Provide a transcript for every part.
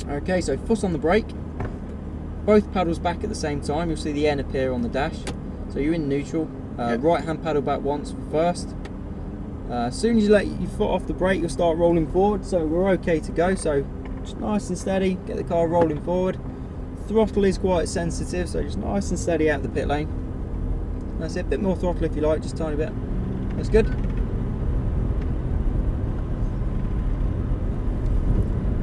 Okay, so foot on the brake, both paddles back at the same time. You'll see the N appear on the dash. So you're in neutral. Yep. Right hand paddle back once for first. As soon as you let your foot off the brake, you'll start rolling forward. So we're okay to go. So just nice and steady, get the car rolling forward. Throttle is quite sensitive, so just nice and steady out the pit lane. That's it, a bit more throttle if you like, just a tiny bit. That's good.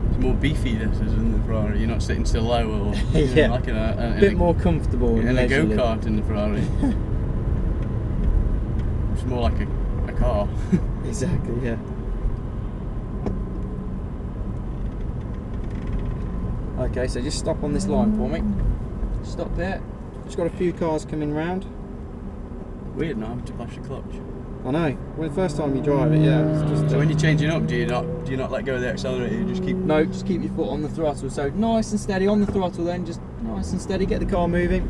It's more beefy this isn't the Ferrari. You're not sitting still low or yeah, like a bit more comfortable. In a go-kart in the Ferrari. It's more like a car. Exactly, yeah. Okay, so just stop on this line for me. Stop there. Just got a few cars coming round. Weird not having to flash the clutch. I know. When the first time you drive it, yeah. It's just so when you're changing up, do you not let go of the accelerator? You just keep. No, just keep your foot on the throttle. So nice and steady on the throttle. Then just nice and steady. Get the car moving.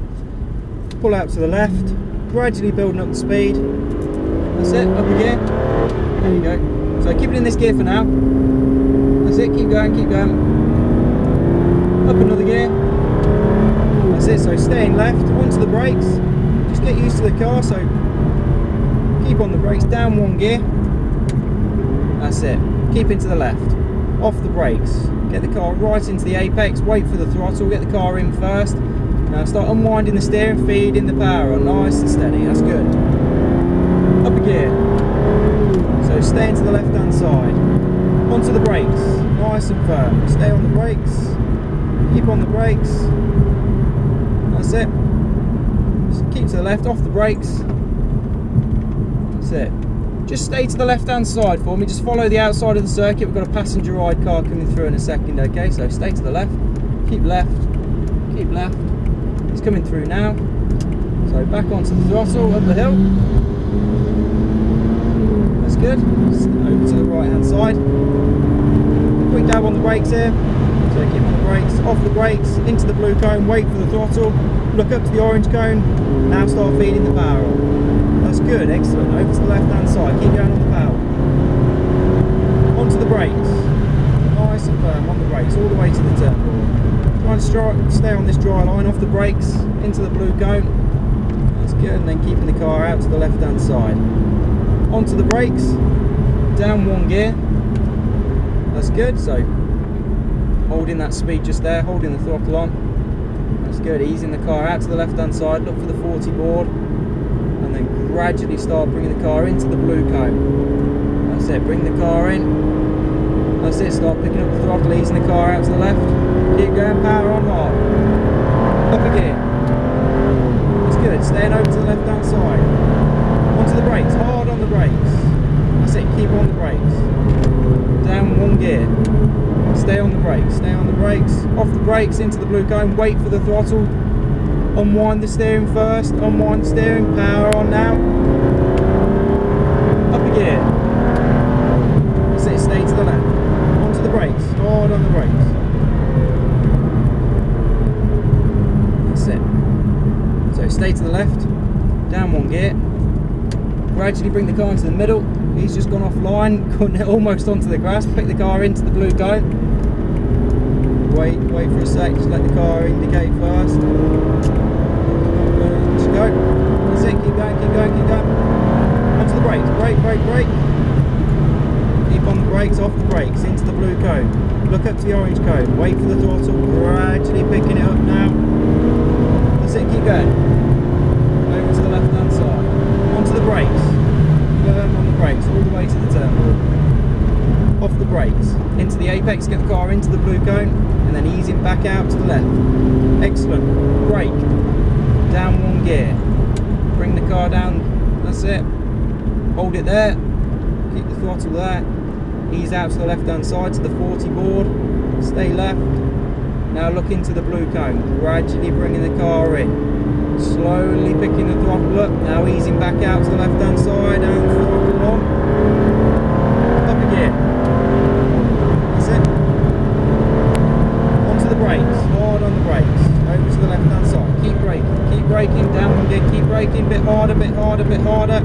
Pull out to the left. Gradually building up the speed. That's it. Up again. There you go. So keep it in this gear for now. That's it. Keep going. Keep going. Up another gear. That's it, so staying left, onto the brakes. Just get used to the car, so keep on the brakes, down one gear. That's it, keep into the left. Off the brakes, get the car right into the apex, wait for the throttle, get the car in first. Now start unwinding the steering, feeding the power on, nice and steady, that's good. Up a gear. So stay into the left hand side. Onto the brakes, nice and firm. Stay on the brakes. Keep on the brakes. That's it. Just keep to the left, off the brakes. That's it. Just stay to the left hand side for me. Just follow the outside of the circuit. We've got a passenger ride car coming through in a second, okay? So stay to the left. Keep left. Keep left. It's coming through now. So back onto the throttle, up the hill. That's good. Just over to the right hand side. Quick dab on the brakes here. So keep on the brakes, off the brakes, into the blue cone, wait for the throttle, look up to the orange cone, now start feeding the power on. That's good, excellent. Over to the left hand side, keep going on the power. Onto the brakes, nice and firm on the brakes, all the way to the turn. Try and stay on this dry line, off the brakes, into the blue cone. That's good, and then keeping the car out to the left hand side. Onto the brakes, down one gear. That's good, so holding that speed just there, holding the throttle on. That's good, easing the car out to the left hand side, look for the 40 board, and then gradually start bringing the car into the blue cone. That's it, bring the car in. That's it, start picking up the throttle, easing the car out to the left. Keep going, power on hard. Up a gear. That's good, staying over to the left hand side. Onto the brakes, hard on the brakes. That's it, keep on the brakes. Down one gear. Stay on the brakes, stay on the brakes, off the brakes, into the blue cone, wait for the throttle, unwind the steering first, unwind the steering, power on now, up a gear, that's it, stay to the left, onto the brakes, hard on the brakes, that's it, so stay to the left, down one gear, gradually bring the car into the middle. He's just gone offline, almost onto the grass, pick the car into the blue cone. Wait for a sec, just let the car indicate first. Just go. That's it, keep going, keep going, keep going. Onto the brakes, brake. Keep on the brakes, off the brakes, into the blue cone. Look up to the orange cone, wait for the throttle, gradually picking it up now. That's it, keep going. Over to the left hand side. Onto the brakes. Firm on the brakes, all the way to the turn. Off the brakes, into the apex, get the car into the blue cone, and then ease it back out to the left. Excellent. Brake. Down one gear. Bring the car down. That's it. Hold it there. Keep the throttle there. Ease out to the left hand side to the 40 board. Stay left. Now look into the blue cone. Gradually bringing the car in. Slowly picking the throttle up, now easing back out to the left hand side and throttle on. Up a gear. That's it. Onto the brakes, hard on the brakes. Over to the left hand side. Keep braking, down one gear, keep braking, bit harder, bit harder, bit harder.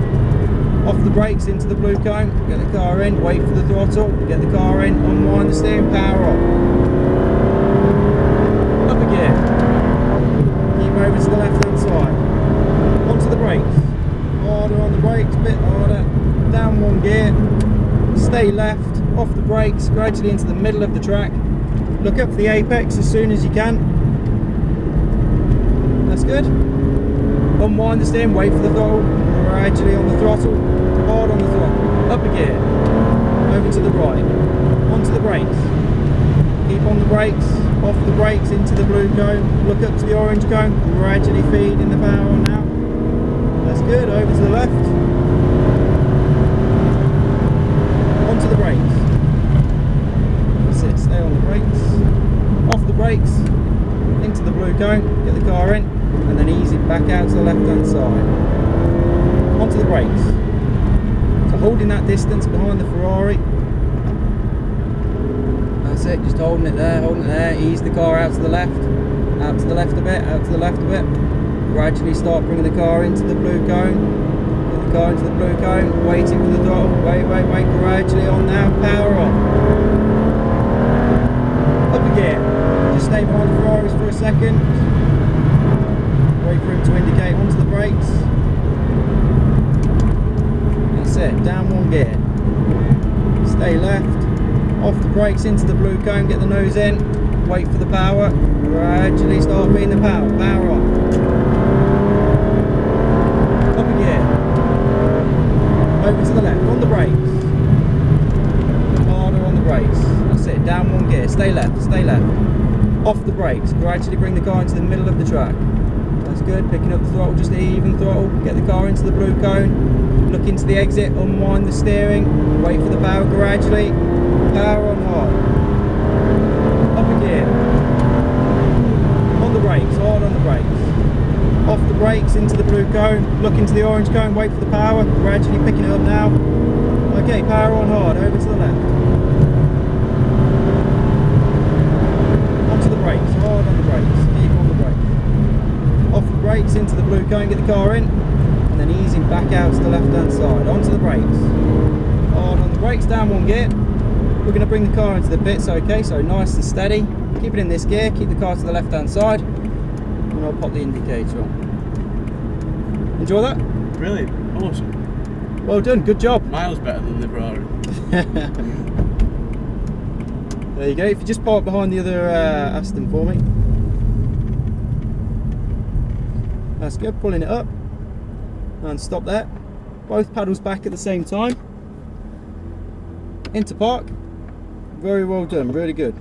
Off the brakes into the blue cone, get the car in, wait for the throttle, get the car in, unwind the steering, power on. Up again. Keep over to the left hand side. Onto the brakes. Harder on the brakes, a bit harder. Down one gear. Stay left. Off the brakes. Gradually into the middle of the track. Look up for the apex as soon as you can. That's good. Unwind the steering. Wait for the throttle. Gradually on the throttle. Hard on the throttle. Up a gear. Over to the right. Onto the brakes. Keep on the brakes, off the brakes into the blue cone, look up to the orange cone, gradually feed in the power on now. That's good, over to the left. Onto the brakes. That's it, stay on the brakes. Off the brakes, into the blue cone, get the car in, and then ease it back out to the left hand side. Onto the brakes. So holding that distance behind the Ferrari. That's it, just holding it there, ease the car out to the left a bit, out to the left a bit. Gradually start bringing the car into the blue cone. Get the car into the blue cone, waiting for the throttle, wait, gradually on now, power on. Up again, just stay behind the Ferraris for a second. Wait for him to indicate onto the brakes. That's it, down one gear. Stay left. Off the brakes into the blue cone, get the nose in, wait for the power, gradually start feeding the power, power on. Up again. Over to the left, on the brakes. Harder on the brakes. That's it, down one gear, stay left, stay left. Off the brakes, gradually bring the car into the middle of the track. That's good, picking up the throttle, just the even throttle, get the car into the blue cone, look into the exit, unwind the steering, wait for the power gradually. Power on hard. Up again. On the brakes, hard on the brakes. Off the brakes into the blue cone, look into the orange cone, wait for the power, gradually picking it up now. Okay, power on hard, over to the left. Onto the brakes, hard on the brakes, keep on the brakes. Off the brakes into the blue cone, get the car in, and then easing back out to the left hand side. Onto the brakes. Hard on the brakes, down one gear. We're going to bring the car into the pits, okay, so nice and steady. Keep it in this gear, keep the car to the left hand side, and I'll pop the indicator on. Enjoy that? Brilliant, awesome. Well done, good job. Miles better than the Ferrari. There you go, if you just park behind the other Aston for me. That's good, pulling it up, and stop there. Both paddles back at the same time. Into park. Very well done, really good.